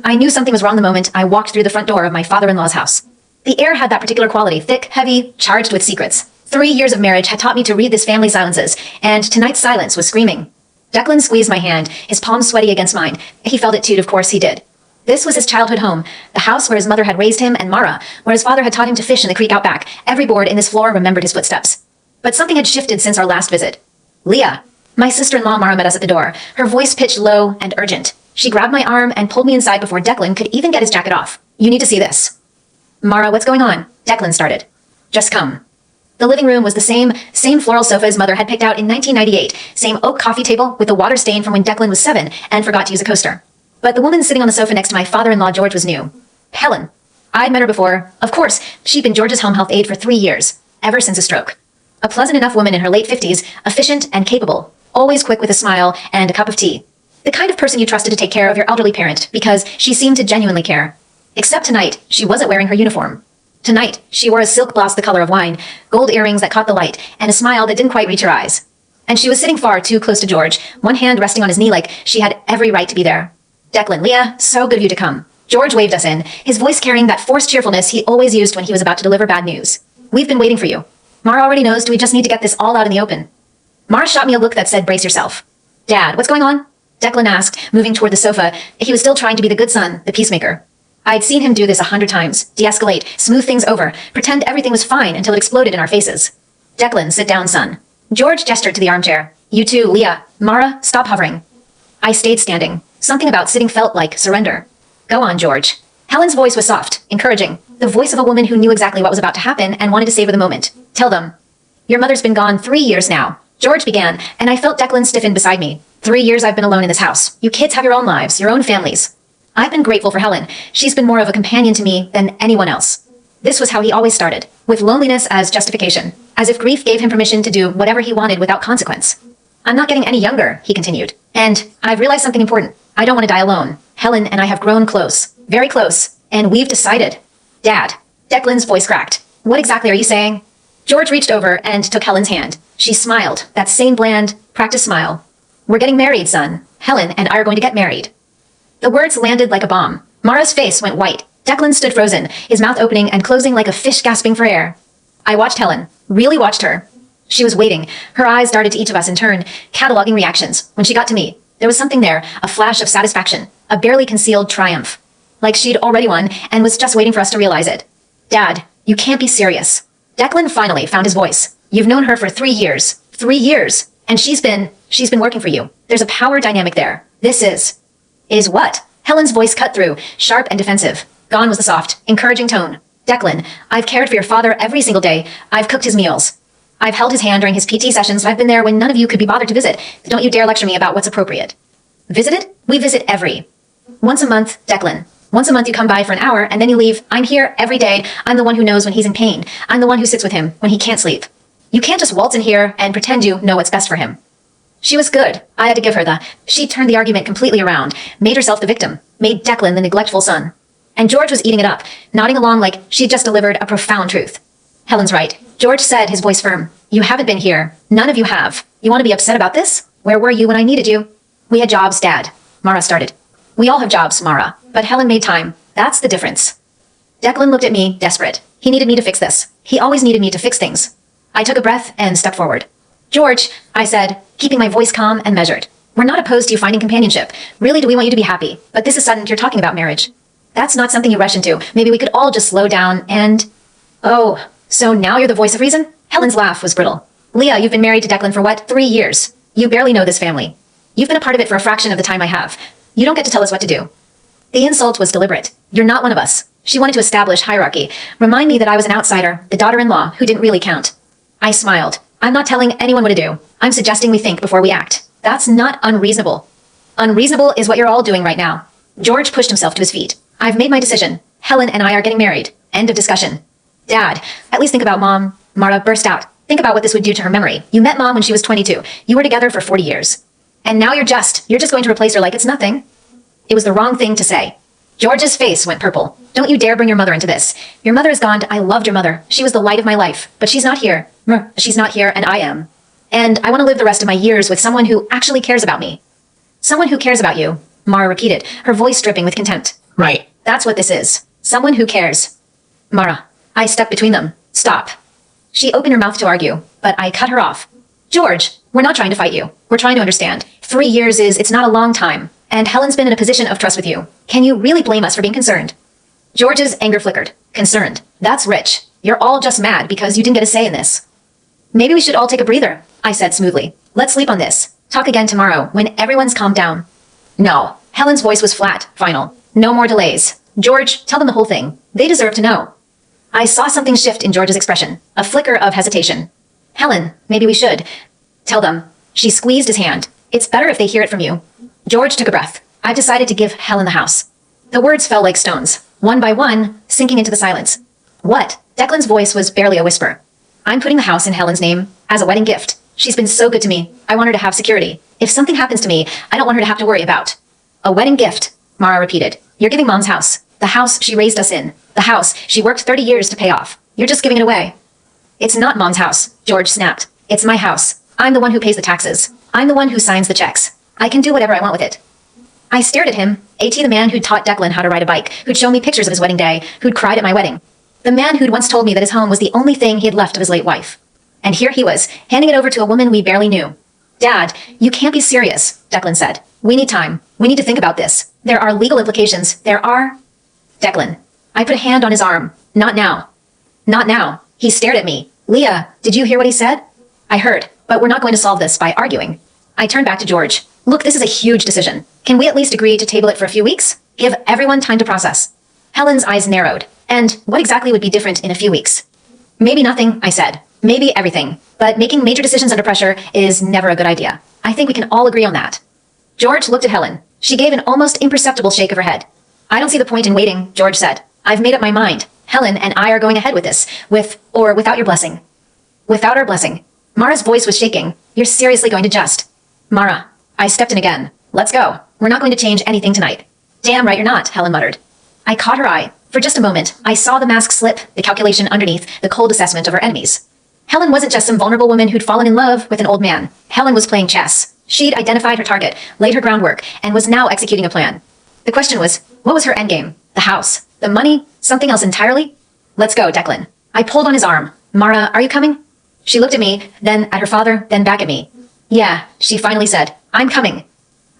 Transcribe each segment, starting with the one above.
I knew something was wrong the moment I walked through the front door of my father-in-law's house. The air had that particular quality, thick, heavy, charged with secrets. 3 years of marriage had taught me to read this family's silences, and tonight's silence was screaming. Declan squeezed my hand, his palm sweaty against mine. He felt it too, of course he did. This was his childhood home, the house where his mother had raised him, and Mara, where his father had taught him to fish in the creek out back. Every board in this floor remembered his footsteps. But something had shifted since our last visit. Leah. My sister-in-law Mara met us at the door, her voice pitched low and urgent. She grabbed my arm and pulled me inside before Declan could even get his jacket off. You need to see this. Mara, what's going on? Declan started. Just come. The living room was the same floral sofa his mother had picked out in 1998, same oak coffee table with the water stain from when Declan was 7 and forgot to use a coaster. But the woman sitting on the sofa next to my father-in-law George was new. Helen. I'd met her before. Of course, she'd been George's home health aide for 3 years, ever since a stroke. A pleasant enough woman in her late 50s, efficient and capable, always quick with a smile and a cup of tea. The kind of person you trusted to take care of your elderly parent because she seemed to genuinely care. Except tonight, she wasn't wearing her uniform. Tonight, she wore a silk blouse the color of wine, gold earrings that caught the light, and a smile that didn't quite reach her eyes. And she was sitting far too close to George, one hand resting on his knee like she had every right to be there. Declan, Leah, so good of you to come. George waved us in, his voice carrying that forced cheerfulness he always used when he was about to deliver bad news. We've been waiting for you. Mara already knows, do we just need to get this all out in the open? Mara shot me a look that said, brace yourself. Dad, what's going on? Declan asked, moving toward the sofa. He was still trying to be the good son, the peacemaker. I'd seen him do this 100 times, de-escalate, smooth things over, pretend everything was fine until it exploded in our faces. Declan, sit down, son. George gestured to the armchair. You too, Leah. Mara, stop hovering. I stayed standing. Something about sitting felt like surrender. Go on, George. Helen's voice was soft, encouraging, the voice of a woman who knew exactly what was about to happen and wanted to savor the moment. Tell them. Your mother's been gone 3 years now. George began, and I felt Declan stiffen beside me. 3 years I've been alone in this house. You kids have your own lives, your own families. I've been grateful for Helen. She's been more of a companion to me than anyone else. This was how he always started, with loneliness as justification, as if grief gave him permission to do whatever he wanted without consequence. I'm not getting any younger, he continued. And I've realized something important. I don't want to die alone. Helen and I have grown close, very close, and we've decided. Dad. Declan's voice cracked. What exactly are you saying? George reached over and took Helen's hand. She smiled, that same bland, practiced smile. We're getting married, son. Helen and I are going to get married. The words landed like a bomb. Mara's face went white. Declan stood frozen, his mouth opening and closing like a fish gasping for air. I watched Helen, really watched her. She was waiting. Her eyes darted to each of us in turn, cataloging reactions. When she got to me, there was something there, a flash of satisfaction, a barely concealed triumph. Like she'd already won and was just waiting for us to realize it. Dad, you can't be serious. Declan finally found his voice. You've known her for 3 years. 3 years. And she's been working for you. There's a power dynamic there. This is what? Helen's voice cut through, sharp and defensive. Gone was the soft, encouraging tone. Declan, I've cared for your father every single day. I've cooked his meals. I've held his hand during his PT sessions. I've been there when none of you could be bothered to visit. Don't you dare lecture me about what's appropriate. Visited? We visit once a month, Declan. Once a month you come by for an hour and then you leave. I'm here every day. I'm the one who knows when he's in pain. I'm the one who sits with him when he can't sleep. You can't just waltz in here and pretend you know what's best for him. She was good. I had to give her she turned the argument completely around, made herself the victim, made Declan the neglectful son. And George was eating it up, nodding along like she'd just delivered a profound truth. Helen's right. George said, his voice firm. You haven't been here. None of you have. You want to be upset about this? Where were you when I needed you? We had jobs, Dad. Mara started. We all have jobs, Mara. But Helen made time. That's the difference. Declan looked at me, desperate. He needed me to fix this. He always needed me to fix things. I took a breath and stepped forward. George, I said, keeping my voice calm and measured. We're not opposed to you finding companionship. Really, do we want you to be happy? But this is sudden. You're talking about marriage. That's not something you rush into. Maybe we could all just slow down and... Oh, so now you're the voice of reason? Helen's laugh was brittle. Leah, you've been married to Declan for what? 3 years. You barely know this family. You've been a part of it for a fraction of the time I have. You don't get to tell us what to do. The insult was deliberate. You're not one of us. She wanted to establish hierarchy. Remind me that I was an outsider, the daughter-in-law, who didn't really count. I smiled. I'm not telling anyone what to do. I'm suggesting we think before we act. That's not unreasonable. Unreasonable is what you're all doing right now. George pushed himself to his feet. I've made my decision. Helen and I are getting married. End of discussion. Dad, at least think about Mom. Mara burst out. Think about what this would do to her memory. You met Mom when she was 22. You were together for 40 years. And now you're just going to replace her like it's nothing. It was the wrong thing to say. George's face went purple. Don't you dare bring your mother into this. Your mother is gone. I loved your mother. She was the light of my life. But she's not here. She's not here, and I am. And I want to live the rest of my years with someone who actually cares about me. Someone who cares about you, Mara repeated, her voice dripping with contempt. Right. That's what this is. Someone who cares. Mara. I stepped between them. Stop. She opened her mouth to argue, but I cut her off. George, we're not trying to fight you. We're trying to understand. 3 years it's not a long time. And Helen's been in a position of trust with you. Can you really blame us for being concerned? George's anger flickered. Concerned. That's rich. You're all just mad because you didn't get a say in this. Maybe we should all take a breather, I said smoothly. Let's sleep on this. Talk again tomorrow, when everyone's calmed down. No. Helen's voice was flat, final. No more delays. George, tell them the whole thing. They deserve to know. I saw something shift in George's expression, a flicker of hesitation. Helen, maybe we should. Tell them. She squeezed his hand. It's better if they hear it from you. George took a breath. I've decided to give Helen the house. The words fell like stones, one by one, sinking into the silence. What? Declan's voice was barely a whisper. I'm putting the house in Helen's name as a wedding gift. She's been so good to me. I want her to have security. If something happens to me, I don't want her to have to worry about. A wedding gift, Mara repeated. You're giving Mom's house. The house she raised us in. The house she worked 30 years to pay off. You're just giving it away. It's not Mom's house, George snapped. It's my house. I'm the one who pays the taxes. I'm the one who signs the checks. I can do whatever I want with it. I stared at him, A.T. the man who'd taught Declan how to ride a bike, who'd shown me pictures of his wedding day, who'd cried at my wedding. The man who'd once told me that his home was the only thing he had left of his late wife. And here he was, handing it over to a woman we barely knew. Dad, you can't be serious, Declan said. We need time. We need to think about this. There are legal implications. There are... Declan. I put a hand on his arm. Not now. Not now. He stared at me. Leah, did you hear what he said? I heard, but we're not going to solve this by arguing. I turned back to George. Look, this is a huge decision. Can we at least agree to table it for a few weeks? Give everyone time to process. Helen's eyes narrowed. And what exactly would be different in a few weeks? Maybe nothing, I said. Maybe everything. But making major decisions under pressure is never a good idea. I think we can all agree on that. George looked at Helen. She gave an almost imperceptible shake of her head. I don't see the point in waiting, George said. I've made up my mind. Helen and I are going ahead with this, with or without your blessing. Without our blessing. Mara's voice was shaking. You're seriously going to just... Mara. I stepped in again. Let's go. We're not going to change anything tonight. Damn right you're not, Helen muttered. I caught her eye. For just a moment, I saw the mask slip, the calculation underneath, the cold assessment of her enemies. Helen wasn't just some vulnerable woman who'd fallen in love with an old man. Helen was playing chess. She'd identified her target, laid her groundwork, and was now executing a plan. The question was, what was her endgame? The house? The money? Something else entirely? Let's go, Declan. I pulled on his arm. Mara, are you coming? She looked at me, then at her father, then back at me. Yeah, she finally said, I'm coming.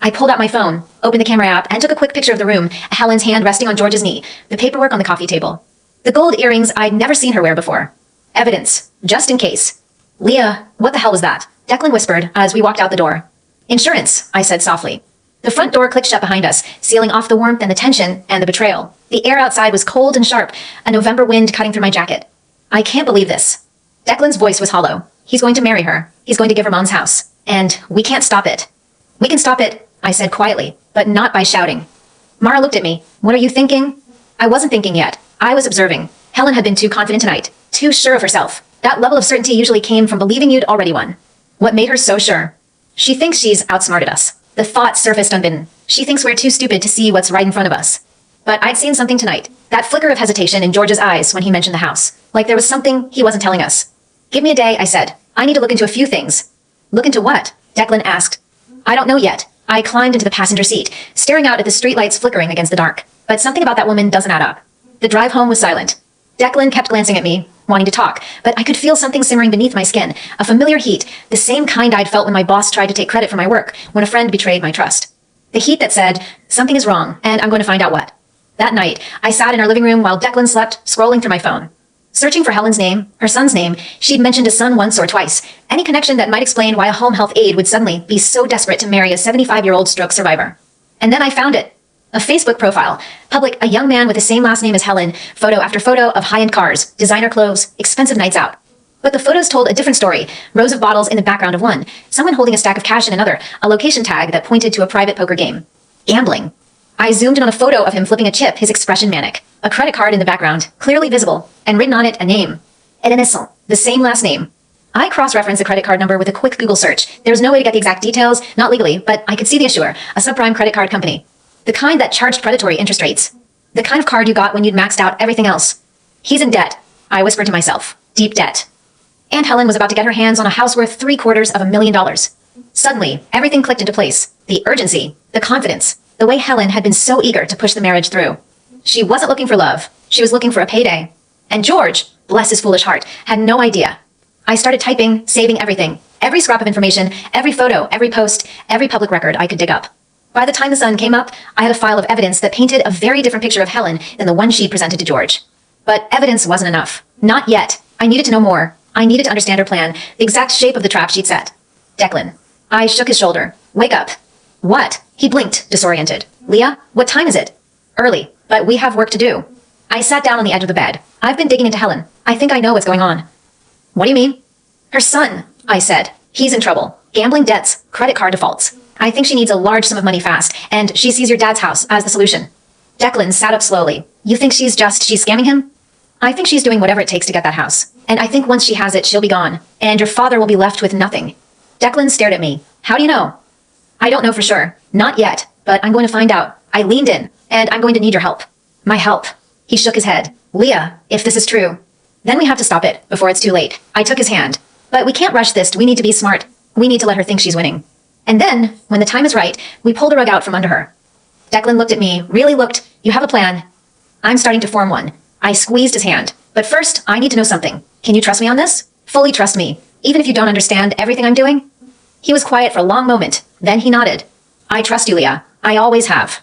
I pulled out my phone, opened the camera app, and took a quick picture of the room, Helen's hand resting on George's knee, the paperwork on the coffee table. The gold earrings I'd never seen her wear before. Evidence, just in case. Leah, what the hell was that? Declan whispered as we walked out the door. Insurance, I said softly. The front door clicked shut behind us, sealing off the warmth and the tension and the betrayal. The air outside was cold and sharp, a November wind cutting through my jacket. I can't believe this. Declan's voice was hollow. He's going to marry her. He's going to give her Mom's house. And we can't stop it. We can stop it, I said quietly, but not by shouting. Mara looked at me. What are you thinking? I wasn't thinking yet. I was observing. Helen had been too confident tonight, too sure of herself. That level of certainty usually came from believing you'd already won. What made her so sure? She thinks she's outsmarted us. The thought surfaced unbidden. She thinks we're too stupid to see what's right in front of us. But I'd seen something tonight. That flicker of hesitation in George's eyes when he mentioned the house. Like there was something he wasn't telling us. Give me a day, I said. I need to look into a few things. Look into what? Declan asked. I don't know yet. I climbed into the passenger seat, staring out at the streetlights flickering against the dark. But something about that woman doesn't add up. The drive home was silent. Declan kept glancing at me, wanting to talk, but I could feel something simmering beneath my skin, a familiar heat, the same kind I'd felt when my boss tried to take credit for my work, when a friend betrayed my trust. The heat that said, something is wrong, and I'm going to find out what. That night, I sat in our living room while Declan slept, scrolling through my phone. Searching for Helen's name, her son's name, she'd mentioned a son once or twice, any connection that might explain why a home health aide would suddenly be so desperate to marry a 75-year-old stroke survivor. And then I found it. A Facebook profile, public, a young man with the same last name as Helen, photo after photo of high-end cars, designer clothes, expensive nights out. But the photos told a different story, rows of bottles in the background of one, someone holding a stack of cash in another, a location tag that pointed to a private poker game. Gambling. I zoomed in on a photo of him flipping a chip, his expression manic. A credit card in the background, clearly visible, and written on it a name. Edenisson, the same last name. I cross-referenced the credit card number with a quick Google search. There was no way to get the exact details, not legally, but I could see the issuer, a subprime credit card company. The kind that charged predatory interest rates. The kind of card you got when you'd maxed out everything else. He's in debt, I whispered to myself. Deep debt. And Helen was about to get her hands on a house worth $750,000. Suddenly, everything clicked into place. The urgency, the confidence, The way Helen had been so eager to push the marriage through. She wasn't looking for love. She was looking for a payday. And George, bless his foolish heart, had no idea. I started typing, saving everything. Every scrap of information, every photo, every post, every public record I could dig up. By the time the sun came up, I had a file of evidence that painted a very different picture of Helen than the one she'd presented to George. But evidence wasn't enough. Not yet. I needed to know more. I needed to understand her plan, the exact shape of the trap she'd set. Declan. I shook his shoulder. Wake up. What? He blinked, disoriented. Leah, what time is it? Early, but we have work to do. I sat down on the edge of the bed. I've been digging into Helen. I think I know what's going on. What do you mean? Her son, I said. He's in trouble. Gambling debts, credit card defaults. I think she needs a large sum of money fast, and she sees your dad's house as the solution. Declan sat up slowly. You think she's scamming him? I think she's doing whatever it takes to get that house. And I think once she has it, she'll be gone. And your father will be left with nothing. Declan stared at me. How do you know? I don't know for sure. Not yet, but I'm going to find out. I leaned in, and I'm going to need your help. My help. He shook his head. Leah, if this is true, then we have to stop it before it's too late. I took his hand. But we can't rush this. We need to be smart. We need to let her think she's winning. And then, when the time is right, we pulled a rug out from under her. Declan looked at me, really looked. You have a plan. I'm starting to form one. I squeezed his hand. But first, I need to know something. Can you trust me on this? Fully trust me, even if you don't understand everything I'm doing? He was quiet for a long moment. Then he nodded. I trust you, Leah. I always have.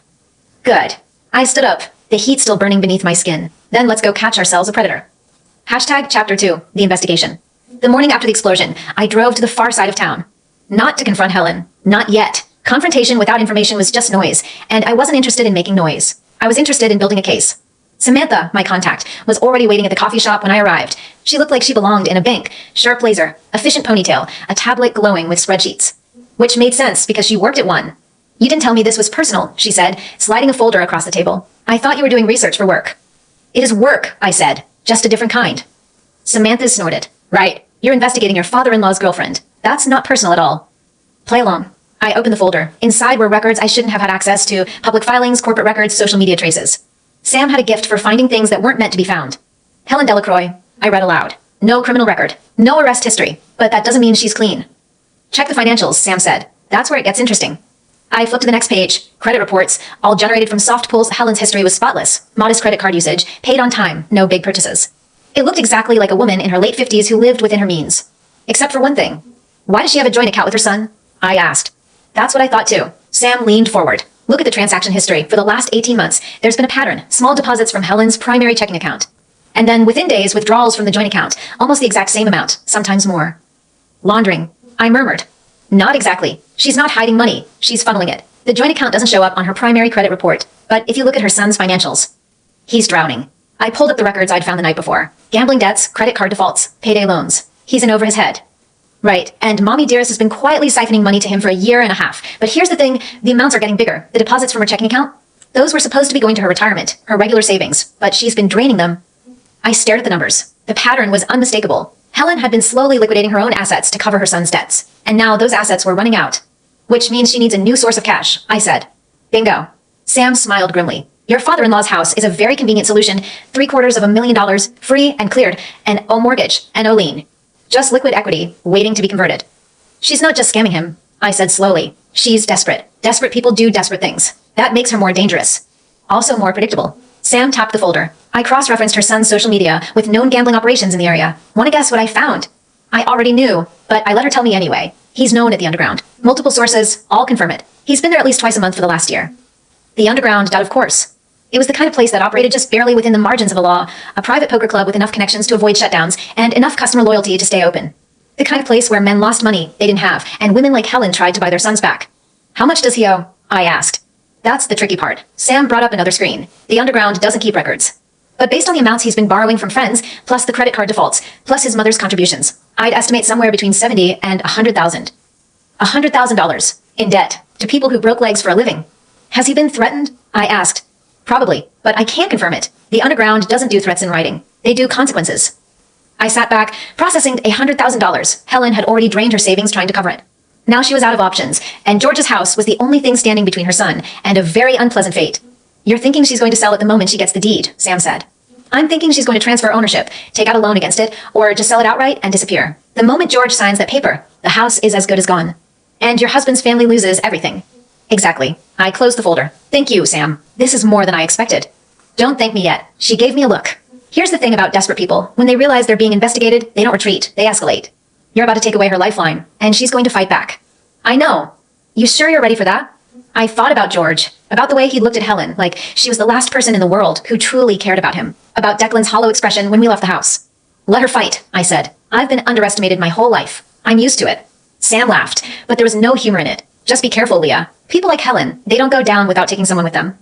Good. I stood up, the heat still burning beneath my skin. Then let's go catch ourselves a predator. Chapter 2, the investigation. The morning after the explosion, I drove to the far side of town. Not to confront Helen. Not yet. Confrontation without information was just noise, and I wasn't interested in making noise. I was interested in building a case. Samantha, my contact, was already waiting at the coffee shop when I arrived. She looked like she belonged in a bank. Sharp blazer, efficient ponytail, a tablet glowing with spreadsheets. Which made sense because she worked at one. You didn't tell me this was personal, she said, sliding a folder across the table. I thought you were doing research for work. It is work, I said, just a different kind. Samantha snorted. Right, you're investigating your father-in-law's girlfriend. That's not personal at all. Play along. I opened the folder. Inside were records I shouldn't have had access to, public filings, corporate records, social media traces. Sam had a gift for finding things that weren't meant to be found. Helen Delacroix, I read aloud. No criminal record, no arrest history, but that doesn't mean she's clean. Check the financials, Sam said. That's where it gets interesting. I flipped to the next page. Credit reports, all generated from soft pulls. Helen's history was spotless. Modest credit card usage, paid on time, no big purchases. It looked exactly like a woman in her late 50s who lived within her means. Except for one thing. Why does she have a joint account with her son? I asked. That's what I thought too. Sam leaned forward. Look at the transaction history. For the last 18 months, there's been a pattern. Small deposits from Helen's primary checking account. And then within days, withdrawals from the joint account. Almost the exact same amount, sometimes more. Laundering. I murmured. Not exactly. She's not hiding money. She's funneling it. The joint account doesn't show up on her primary credit report. But if you look at her son's financials, he's drowning. I pulled up the records I'd found the night before. Gambling debts, credit card defaults, payday loans. He's in over his head. Right, and Mommy Dearest has been quietly siphoning money to him for a year and a half. But here's the thing, the amounts are getting bigger. The deposits from her checking account, those were supposed to be going to her retirement, her regular savings, but she's been draining them. I stared at the numbers. The pattern was unmistakable. Helen had been slowly liquidating her own assets to cover her son's debts, and now those assets were running out. Which means she needs a new source of cash, I said. Bingo. Sam smiled grimly. Your father-in-law's house is a very convenient solution. $750,000, free and cleared, and no mortgage, and no lien. Just liquid equity, waiting to be converted. She's not just scamming him, I said slowly. She's desperate. Desperate people do desperate things. That makes her more dangerous. Also more predictable. Sam tapped the folder. I cross-referenced her son's social media with known gambling operations in the area. Want to guess what I found? I already knew, but I let her tell me anyway. He's known at the Underground. Multiple sources, all confirm it. He's been there at least twice a month for the last year. The Underground, of course. It was the kind of place that operated just barely within the margins of the law, a private poker club with enough connections to avoid shutdowns, and enough customer loyalty to stay open. The kind of place where men lost money they didn't have, and women like Helen tried to buy their sons back. How much does he owe? I asked. That's the tricky part. Sam brought up another screen. The Underground doesn't keep records. But based on the amounts he's been borrowing from friends, plus the credit card defaults, plus his mother's contributions, I'd estimate somewhere between $70,000 and $100,000. $100,000 in debt to people who broke legs for a living. Has he been threatened? I asked. Probably, but I can't confirm it. The Underground doesn't do threats in writing. They do consequences. I sat back, processing $100,000. Helen had already drained her savings trying to cover it. Now she was out of options, and George's house was the only thing standing between her son and a very unpleasant fate. You're thinking she's going to sell it the moment she gets the deed, Sam said. I'm thinking she's going to transfer ownership, take out a loan against it, or just sell it outright and disappear. The moment George signs that paper, the house is as good as gone. And your husband's family loses everything. Exactly. I closed the folder. Thank you, Sam. This is more than I expected. Don't thank me yet. She gave me a look. Here's the thing about desperate people. When they realize they're being investigated, they don't retreat. They escalate. You're about to take away her lifeline, and she's going to fight back. I know. You sure you're ready for that? I thought about George, about the way he looked at Helen, like she was the last person in the world who truly cared about him, about Declan's hollow expression when we left the house. Let her fight, I said. I've been underestimated my whole life. I'm used to it. Sam laughed, but there was no humor in it. Just be careful, Leah. People like Helen, they don't go down without taking someone with them.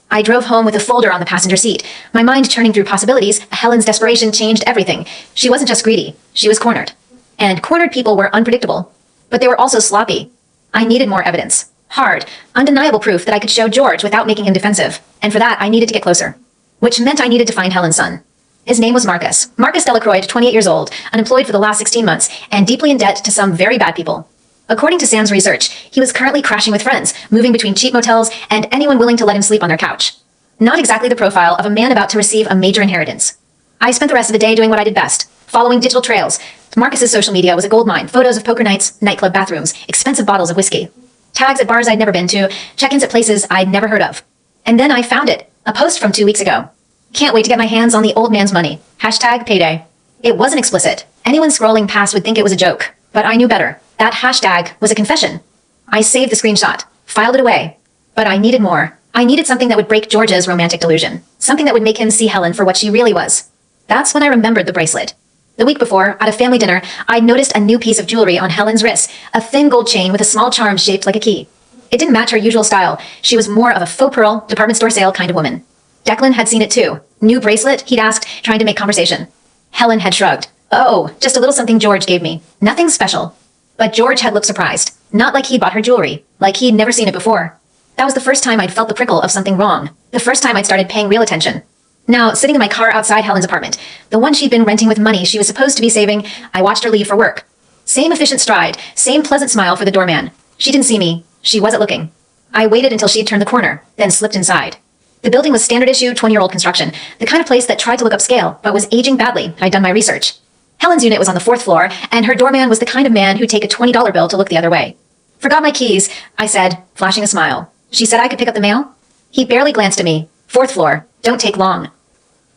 I drove home with a folder on the passenger seat, my mind turning through possibilities. Helen's desperation changed everything. She wasn't just greedy, she was cornered. And cornered people were unpredictable. But they were also sloppy. I needed more evidence. Hard, undeniable proof that I could show George without making him defensive. And for that, I needed to get closer. Which meant I needed to find Helen's son. His name was Marcus. Marcus Delacroix, 28 years old, unemployed for the last 16 months, and deeply in debt to some very bad people. According to Sam's research, he was currently crashing with friends, moving between cheap motels and anyone willing to let him sleep on their couch. Not exactly the profile of a man about to receive a major inheritance. I spent the rest of the day doing what I did best, following digital trails. Marcus's social media was a goldmine, photos of poker nights, nightclub bathrooms, expensive bottles of whiskey, tags at bars I'd never been to, check-ins at places I'd never heard of. And then I found it, a post from 2 weeks ago. Can't wait to get my hands on the old man's money. #payday. It wasn't explicit. Anyone scrolling past would think it was a joke, but I knew better. That hashtag was a confession. I saved the screenshot, filed it away. But I needed more. I needed something that would break George's romantic delusion. Something that would make him see Helen for what she really was. That's when I remembered the bracelet. The week before, at a family dinner, I'd noticed a new piece of jewelry on Helen's wrist, a thin gold chain with a small charm shaped like a key. It didn't match her usual style. She was more of a faux pearl, department store sale kind of woman. Declan had seen it too. New bracelet, he'd asked, trying to make conversation. Helen had shrugged. Oh, just a little something George gave me. Nothing special. But George had looked surprised. Not like he'd bought her jewelry. Like he'd never seen it before. That was the first time I'd felt the prickle of something wrong. The first time I'd started paying real attention. Now, sitting in my car outside Helen's apartment, the one she'd been renting with money she was supposed to be saving, I watched her leave for work. Same efficient stride, same pleasant smile for the doorman. She didn't see me. She wasn't looking. I waited until she'd turned the corner, then slipped inside. The building was standard issue, 20-year-old construction, the kind of place that tried to look upscale, but was aging badly. I'd done my research. Helen's unit was on the 4th floor, and her doorman was the kind of man who'd take a $20 bill to look the other way. Forgot my keys, I said, flashing a smile. She said I could pick up the mail? He barely glanced at me. 4th floor. Don't take long.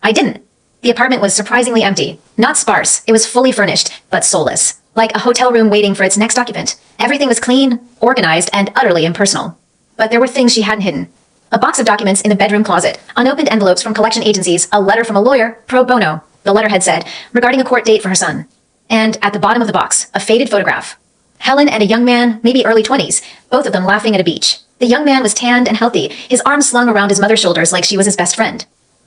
I didn't. The apartment was surprisingly empty. Not sparse. It was fully furnished, but soulless. Like a hotel room waiting for its next occupant. Everything was clean, organized, and utterly impersonal. But there were things she hadn't hidden. A box of documents in the bedroom closet, unopened envelopes from collection agencies, a letter from a lawyer, pro bono, the letterhead said, regarding a court date for her son. And at the bottom of the box, a faded photograph. Helen and a young man, maybe early 20s, both of them laughing at a beach. The young man was tanned and healthy, his arms slung around his mother's shoulders like she was his best friend.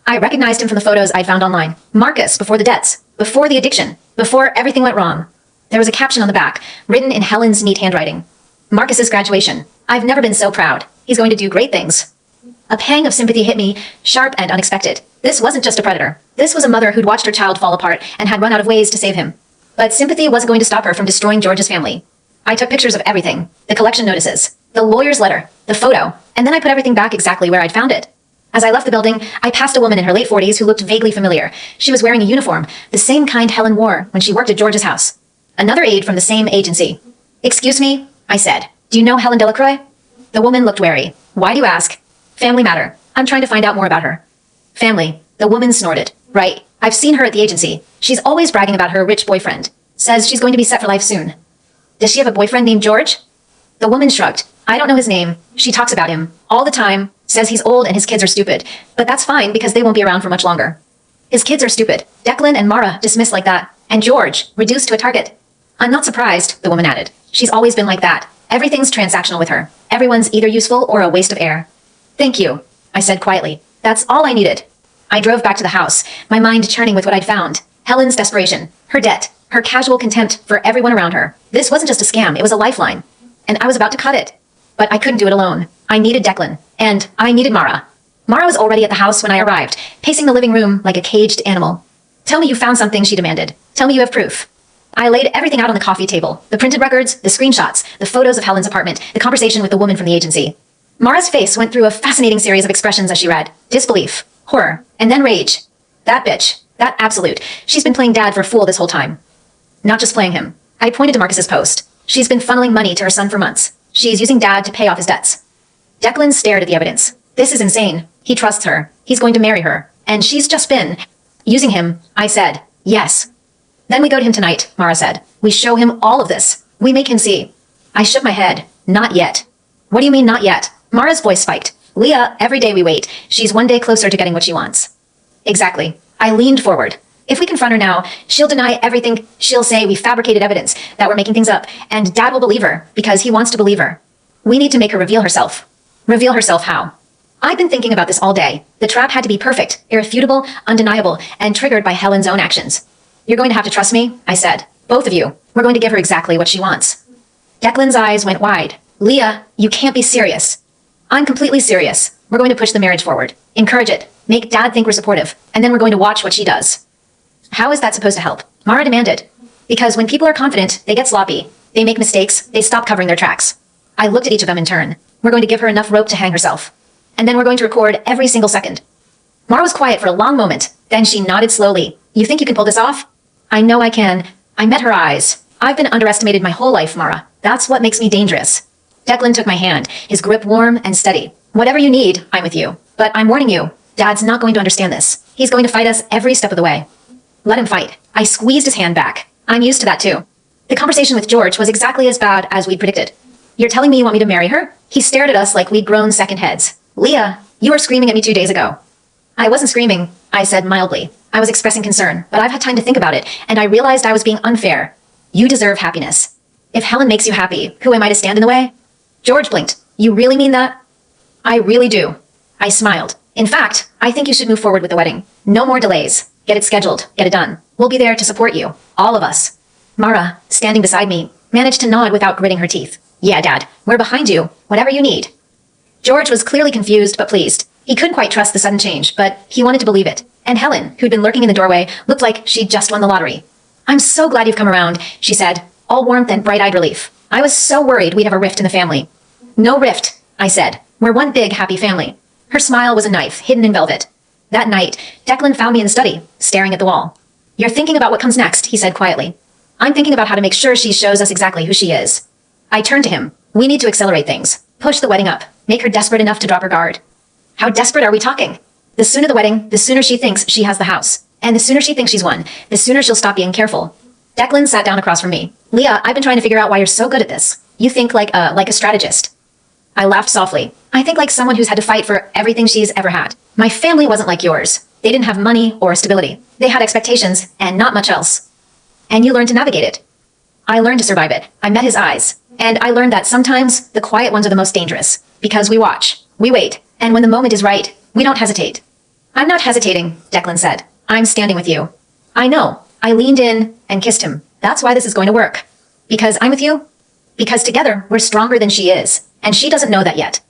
I recognized him from the photos I'd found online. Marcus, before the debts, before the addiction, before everything went wrong. There was a caption on the back, written in Helen's neat handwriting. Marcus's graduation. I've never been so proud. He's going to do great things. A pang of sympathy hit me, sharp and unexpected. This wasn't just a predator. This was a mother who'd watched her child fall apart and had run out of ways to save him. But sympathy wasn't going to stop her from destroying George's family. I took pictures of everything. The collection notices, the lawyer's letter, the photo, and then I put everything back exactly where I'd found it. As I left the building, I passed a woman in her late 40s who looked vaguely familiar. She was wearing a uniform, the same kind Helen wore when she worked at George's house. Another aide from the same agency. Excuse me, I said. Do you know Helen Delacroix? The woman looked wary. Why do you ask? Family matter. I'm trying to find out more about her. Family. The woman snorted. Right. I've seen her at the agency. She's always bragging about her rich boyfriend. Says she's going to be set for life soon. Does she have a boyfriend named George? The woman shrugged. I don't know his name. She talks about him. All the time. Says he's old and his kids are stupid. But that's fine because they won't be around for much longer. His kids are stupid. Declan and Mara dismissed like that. And George, reduced to a target. I'm not surprised, the woman added. She's always been like that. Everything's transactional with her. Everyone's either useful or a waste of air. Thank you, I said quietly. That's all I needed. I drove back to the house, my mind churning with what I'd found. Helen's desperation, her debt, her casual contempt for everyone around her. This wasn't just a scam, it was a lifeline. And I was about to cut it. But I couldn't do it alone. I needed Declan. And I needed Mara. Mara was already at the house when I arrived, pacing the living room like a caged animal. Tell me you found something, she demanded. Tell me you have proof. I laid everything out on the coffee table. The printed records, the screenshots, the photos of Helen's apartment, the conversation with the woman from the agency. Mara's face went through a fascinating series of expressions as she read. Disbelief, horror, and then rage. That bitch. That absolute. She's been playing dad for a fool this whole time. Not just playing him. I pointed to Marcus's post. She's been funneling money to her son for months. She's using dad to pay off his debts. Declan stared at the evidence. This is insane. He trusts her. He's going to marry her. And she's just been using him. I said, yes. Then we go to him tonight, Mara said. We show him all of this. We make him see. I shook my head. Not yet. What do you mean not yet? Mara's voice spiked. Leah, every day we wait, she's one day closer to getting what she wants. Exactly. I leaned forward. If we confront her now, she'll deny everything. She'll say we fabricated evidence, that we're making things up, and Dad will believe her because he wants to believe her. We need to make her reveal herself. Reveal herself how? I've been thinking about this all day. The trap had to be perfect, irrefutable, undeniable, and triggered by Helen's own actions. You're going to have to trust me, I said. Both of you. We're going to give her exactly what she wants. Declan's eyes went wide. Leah, you can't be serious. I'm completely serious. We're going to push the marriage forward. Encourage it. Make Dad think we're supportive. And then we're going to watch what she does. How is that supposed to help? Mara demanded. Because when people are confident, they get sloppy. They make mistakes. They stop covering their tracks. I looked at each of them in turn. We're going to give her enough rope to hang herself. And then we're going to record every single second. Mara was quiet for a long moment. Then she nodded slowly. You think you can pull this off? I know I can. I met her eyes. I've been underestimated my whole life, Mara. That's what makes me dangerous. Declan took my hand, his grip warm and steady. Whatever you need, I'm with you. But I'm warning you, Dad's not going to understand this. He's going to fight us every step of the way. Let him fight. I squeezed his hand back. I'm used to that too. The conversation with George was exactly as bad as we'd predicted. You're telling me you want me to marry her? He stared at us like we'd grown second heads. Leah, you were screaming at me 2 days ago. I wasn't screaming, I said mildly. I was expressing concern, but I've had time to think about it, and I realized I was being unfair. You deserve happiness. If Helen makes you happy, who am I to stand in the way? George blinked. You really mean that? I really do. I smiled. In fact, I think you should move forward with the wedding. No more delays. Get it scheduled. Get it done. We'll be there to support you. All of us. Mara, standing beside me, managed to nod without gritting her teeth. Yeah, Dad. We're behind you. Whatever you need. George was clearly confused but pleased. He couldn't quite trust the sudden change, but he wanted to believe it. And Helen, who'd been lurking in the doorway, looked like she'd just won the lottery. I'm so glad you've come around, she said, all warmth and bright-eyed relief. I was so worried we'd have a rift in the family. No rift, I said. We're one big, happy family. Her smile was a knife, hidden in velvet. That night, Declan found me in the study, staring at the wall. You're thinking about what comes next, he said quietly. I'm thinking about how to make sure she shows us exactly who she is. I turned to him. We need to accelerate things. Push the wedding up. Make her desperate enough to drop her guard. How desperate are we talking? The sooner the wedding, the sooner she thinks she has the house. And the sooner she thinks she's won, the sooner she'll stop being careful. Declan sat down across from me. Leah, I've been trying to figure out why you're so good at this. You think like a strategist. I laughed softly. I think like someone who's had to fight for everything she's ever had. My family wasn't like yours. They didn't have money or stability. They had expectations and not much else. And you learned to navigate it. I learned to survive it. I met his eyes. And I learned that sometimes the quiet ones are the most dangerous. Because we watch. We wait. And when the moment is right, we don't hesitate. I'm not hesitating, Declan said. I'm standing with you. I know. I leaned in and kissed him. That's why this is going to work. Because I'm with you. Because together, we're stronger than she is. And she doesn't know that yet.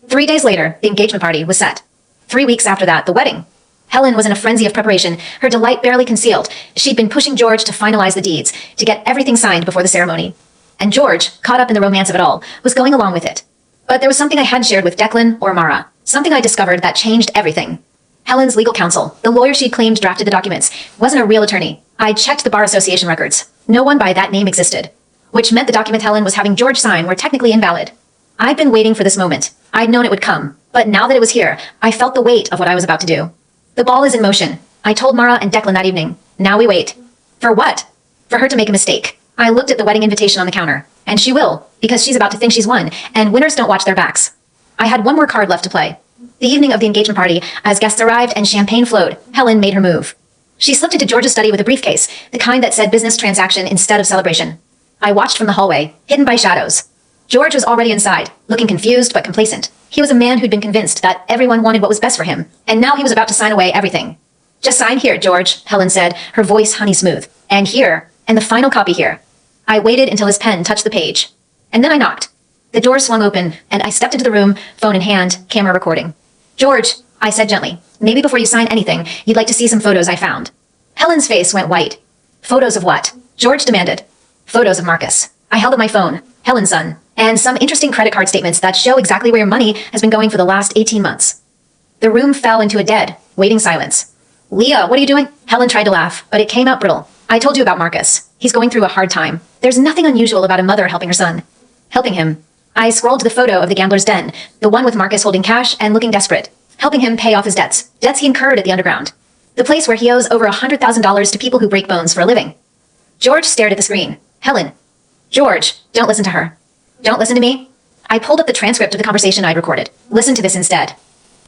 3 days later, the engagement party was set. 3 weeks after that, the wedding. Helen was in a frenzy of preparation, her delight barely concealed. She'd been pushing George to finalize the deeds, to get everything signed before the ceremony. And George, caught up in the romance of it all, was going along with it. But there was something I hadn't shared with Declan or Mara. Something I discovered that changed everything. Helen's legal counsel, the lawyer she'd claimed drafted the documents, wasn't a real attorney. I checked the Bar Association records. No one by that name existed. Which meant the document Helen was having George sign were technically invalid. I'd been waiting for this moment. I'd known it would come. But now that it was here, I felt the weight of what I was about to do. The ball is in motion. I told Mara and Declan that evening. Now we wait. For what? For her to make a mistake. I looked at the wedding invitation on the counter. And she will, because she's about to think she's won, and winners don't watch their backs. I had one more card left to play. The evening of the engagement party, as guests arrived and champagne flowed, Helen made her move. She slipped into George's study with a briefcase, the kind that said business transaction instead of celebration. I watched from the hallway, hidden by shadows. George was already inside, looking confused but complacent. He was a man who'd been convinced that everyone wanted what was best for him, and now he was about to sign away everything. Just sign here, George, Helen said, her voice honey smooth. And here, and the final copy here. I waited until his pen touched the page. And then I knocked. The door swung open, and I stepped into the room, phone in hand, camera recording. George, I said gently, maybe before you sign anything, you'd like to see some photos I found. Helen's face went white. Photos of what? George demanded. Photos of Marcus. I held up my phone, Helen's son, and some interesting credit card statements that show exactly where your money has been going for the last 18 months. The room fell into a dead, waiting silence. Leah, what are you doing? Helen tried to laugh, but it came out brittle. I told you about Marcus. He's going through a hard time. There's nothing unusual about a mother helping her son. Helping him. I scrolled to the photo of the gambler's den, the one with Marcus holding cash and looking desperate, helping him pay off his debts he incurred at the underground. The place where he owes over $100,000 to people who break bones for a living. George stared at the screen. Helen. George, don't listen to her. Don't listen to me? I pulled up the transcript of the conversation I'd recorded. Listen to this instead.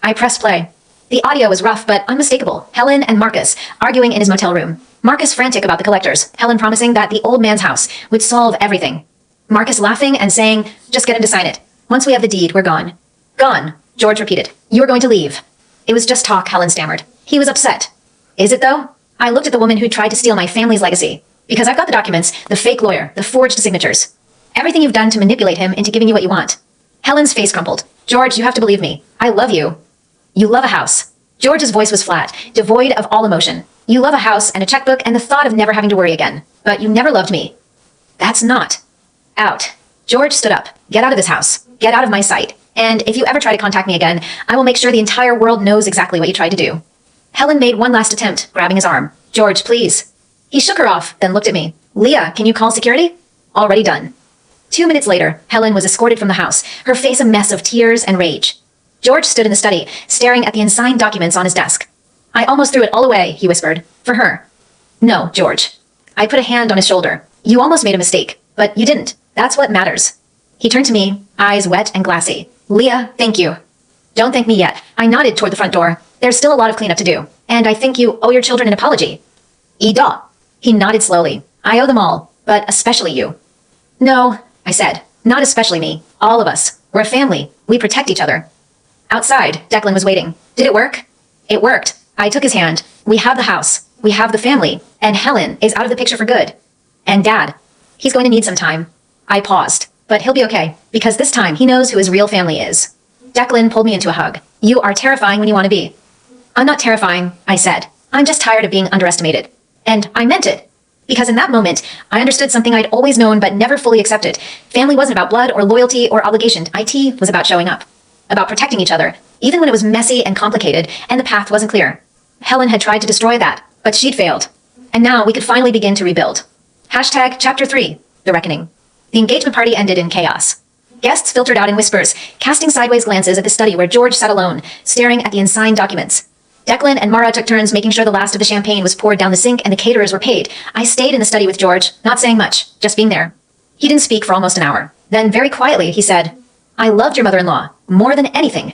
I pressed play. The audio was rough but unmistakable. Helen and Marcus arguing in his motel room. Marcus frantic about the collectors. Helen promising that the old man's house would solve everything. Marcus laughing and saying, just get him to sign it. Once we have the deed, we're gone. Gone, George repeated. You're going to leave. It was just talk, Helen stammered. He was upset. Is it though? I looked at the woman who tried to steal my family's legacy. Because I've got the documents, the fake lawyer, the forged signatures. Everything you've done to manipulate him into giving you what you want. Helen's face crumpled. George, you have to believe me. I love you. You love a house. George's voice was flat, devoid of all emotion. You love a house and a checkbook and the thought of never having to worry again. But you never loved me. That's not. Out. George stood up. Get out of this house. Get out of my sight. And if you ever try to contact me again, I will make sure the entire world knows exactly what you tried to do. Helen made one last attempt, grabbing his arm. George, please. He shook her off, then looked at me. Leah, can you call security? Already done. 2 minutes later, Helen was escorted from the house, her face a mess of tears and rage. George stood in the study, staring at the unsigned documents on his desk. I almost threw it all away, he whispered. For her. No, George. I put a hand on his shoulder. You almost made a mistake, but you didn't. That's what matters. He turned to me, eyes wet and glassy. Leah, thank you. Don't thank me yet. I nodded toward the front door. There's still a lot of cleanup to do, and I think you owe your children an apology. Ida. He nodded slowly. I owe them all, but especially you. No, I said. Not especially me. All of us. We're a family. We protect each other. Outside, Declan was waiting. Did it work? It worked. I took his hand. We have the house. We have the family. And Helen is out of the picture for good. And Dad. He's going to need some time. I paused. But he'll be okay, because this time he knows who his real family is. Declan pulled me into a hug. You are terrifying when you want to be. I'm not terrifying, I said. I'm just tired of being underestimated. And I meant it. Because in that moment, I understood something I'd always known but never fully accepted. Family wasn't about blood or loyalty or obligation. IT was about showing up. About protecting each other, even when it was messy and complicated and the path wasn't clear. Helen had tried to destroy that, but she'd failed. And now we could finally begin to rebuild. Hashtag Chapter 3, The Reckoning. The engagement party ended in chaos. Guests filtered out in whispers, casting sideways glances at the study where George sat alone, staring at the unsigned documents. Declan and Mara took turns making sure the last of the champagne was poured down the sink and the caterers were paid. I stayed in the study with George, not saying much, just being there. He didn't speak for almost an hour. Then, very quietly, he said, I loved your mother-in-law, more than anything.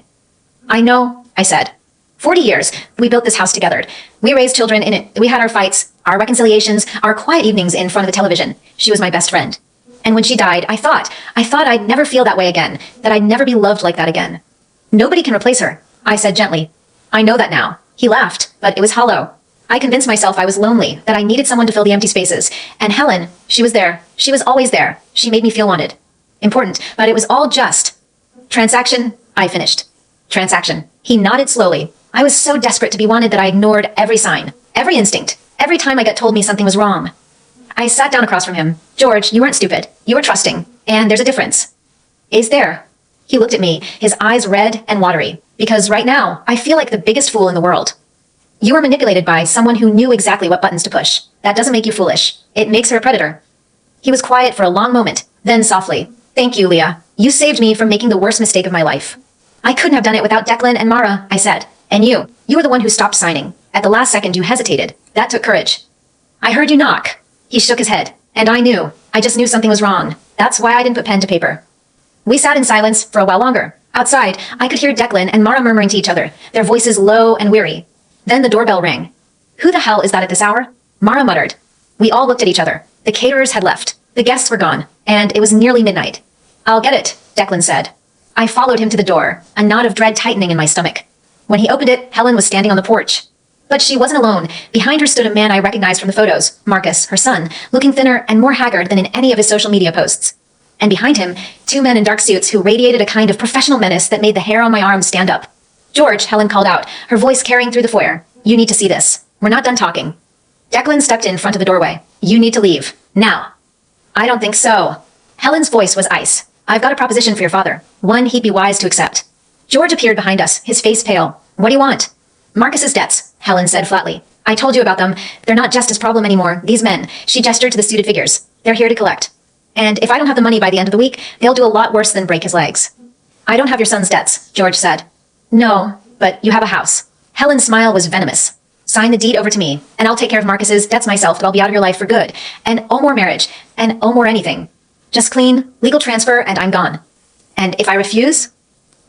I know, I said. 40 years, we built this house together. We raised children in it. We had our fights, our reconciliations, our quiet evenings in front of the television. She was my best friend. And when she died, I thought I'd never feel that way again, that I'd never be loved like that again. Nobody can replace her, I said gently. I know that now. He laughed, but it was hollow. I convinced myself I was lonely, that I needed someone to fill the empty spaces. And Helen, she was there. She was always there. She made me feel wanted. Important, but it was all just. Transaction, I finished. Transaction. He nodded slowly. I was so desperate to be wanted that I ignored every sign, every instinct, every time I got told me something was wrong. I sat down across from him. George, you weren't stupid. You were trusting. And there's a difference. Is there? He looked at me, his eyes red and watery. Because right now, I feel like the biggest fool in the world. You were manipulated by someone who knew exactly what buttons to push. That doesn't make you foolish. It makes her a predator. He was quiet for a long moment, then softly. Thank you, Leah. You saved me from making the worst mistake of my life. I couldn't have done it without Declan and Mara, I said. And you were the one who stopped signing. At the last second, you hesitated. That took courage. I heard you knock. He shook his head. And I knew. I just knew something was wrong. That's why I didn't put pen to paper. We sat in silence for a while longer. Outside, I could hear Declan and Mara murmuring to each other, their voices low and weary. Then the doorbell rang. Who the hell is that at this hour? Mara muttered. We all looked at each other. The caterers had left. The guests were gone. And it was nearly midnight. I'll get it, Declan said. I followed him to the door, a knot of dread tightening in my stomach. When he opened it, Helen was standing on the porch. But she wasn't alone. Behind her stood a man I recognized from the photos, Marcus, her son, looking thinner and more haggard than in any of his social media posts. And behind him, 2 men in dark suits who radiated a kind of professional menace that made the hair on my arms stand up. George, Helen called out, her voice carrying through the foyer. You need to see this. We're not done talking. Declan stepped in front of the doorway. You need to leave. Now. I don't think so. Helen's voice was ice. I've got a proposition for your father. One he'd be wise to accept. George appeared behind us, his face pale. What do you want? Marcus's debts, Helen said flatly. I told you about them. They're not Justice's problem anymore. These men. She gestured to the suited figures. They're here to collect. And if I don't have the money by the end of the week, they'll do a lot worse than break his legs. I don't have your son's debts, George said. No, but you have a house. Helen's smile was venomous. Sign the deed over to me, and I'll take care of Marcus's debts myself, but I'll be out of your life for good. And oh more marriage, and oh more anything. Just clean, legal transfer, and I'm gone. And if I refuse,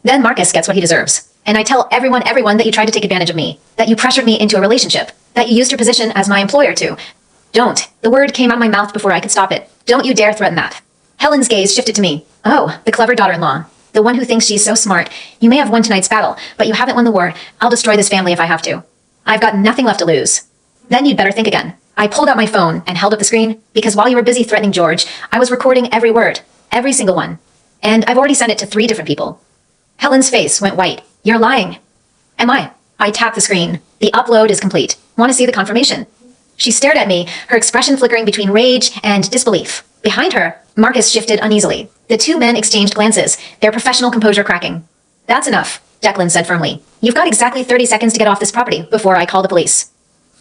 then Marcus gets what he deserves. And I tell everyone that you tried to take advantage of me, that you pressured me into a relationship, that you used your position as my employer to. Don't. The word came out of my mouth before I could stop it. Don't you dare threaten that. Helen's gaze shifted to me. Oh, the clever daughter-in-law. The one who thinks she's so smart. You may have won tonight's battle, but you haven't won the war. I'll destroy this family if I have to. I've got nothing left to lose. Then you'd better think again. I pulled out my phone and held up the screen, because while you were busy threatening George, I was recording every word. Every single one. And I've already sent it to 3 different people. Helen's face went white. You're lying. Am I? I tapped the screen. The upload is complete. Want to see the confirmation? She stared at me, her expression flickering between rage and disbelief. Behind her, Marcus shifted uneasily. The 2 men exchanged glances, their professional composure cracking. That's enough, Declan said firmly. You've got exactly 30 seconds to get off this property before I call the police.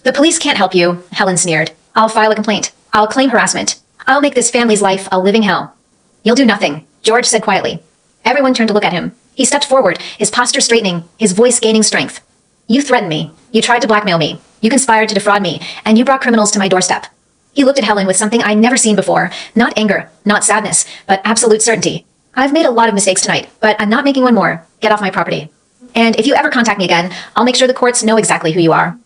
The police can't help you, Helen sneered. I'll file a complaint. I'll claim harassment. I'll make this family's life a living hell. You'll do nothing, George said quietly. Everyone turned to look at him. He stepped forward, his posture straightening, his voice gaining strength. You threatened me. You tried to blackmail me. You conspired to defraud me, and you brought criminals to my doorstep. He looked at Helen with something I'd never seen before. Not anger, not sadness, but absolute certainty. I've made a lot of mistakes tonight, but I'm not making one more. Get off my property. And if you ever contact me again, I'll make sure the courts know exactly who you are.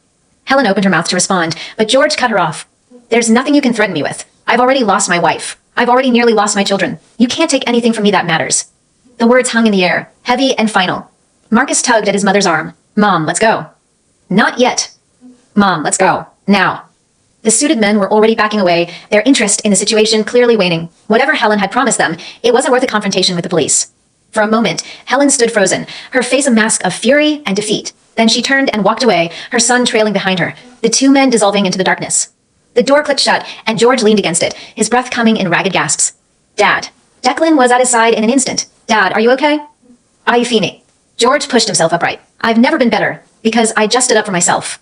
Helen opened her mouth to respond, but George cut her off. There's nothing you can threaten me with. I've already lost my wife. I've already nearly lost my children. You can't take anything from me that matters. The words hung in the air, heavy and final. Marcus tugged at his mother's arm. Mom, let's go. Not yet. Mom, let's go. Now. The suited men were already backing away, their interest in the situation clearly waning. Whatever Helen had promised them, it wasn't worth a confrontation with the police. For a moment, Helen stood frozen, her face a mask of fury and defeat. Then she turned and walked away, her son trailing behind her, the 2 men dissolving into the darkness. The door clicked shut, and George leaned against it, his breath coming in ragged gasps. Dad. Declan was at his side in an instant. Dad, are you okay? Are you feeling? George pushed himself upright. I've never been better, because I just stood up for myself.